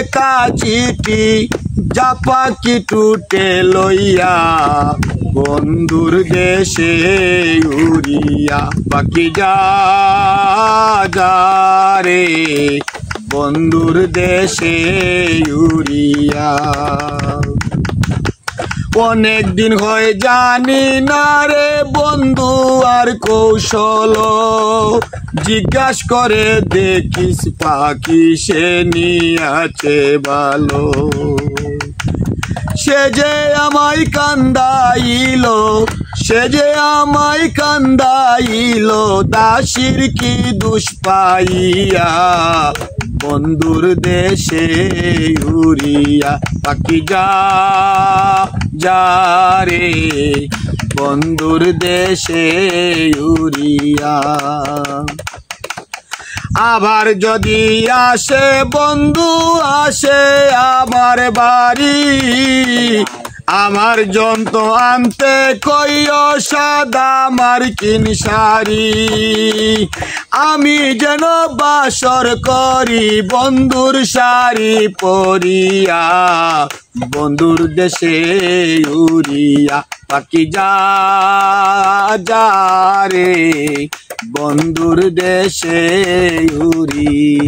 লেখা চিঠি যা পাখি টুটে লইয়া বন্ধুর দেশে উড়িয়া পাখি যা যা রে বন্ধুর দেশে উড়িয়া অনেক দিন হয় জানি না রে বন্ধু আর কৌশল জিজ্ঞাস করে দেখিস পাখি সে নিয়াছে ভালো সে যে আমায় কান্দাইল সে যে আমায় কান্দাইল দাসীর কি দুষ পাইয়া বন্ধুর দেশে উড়িয়া পাখি যা যা রে বন্ধুর দেশে উড়িয়া আবার যদি আসে বন্ধু আসে আমার বাড়ি আমার যন্ত্র আনতে কইও সাদা মার্কিন শাড়ি আমি যেন বাসর করি বন্ধুর শাড়ি পরিয়া বন্ধুর দেশে উড়িয়া পাখি যা যা রে বন্ধুর দেশে উড়িয়া।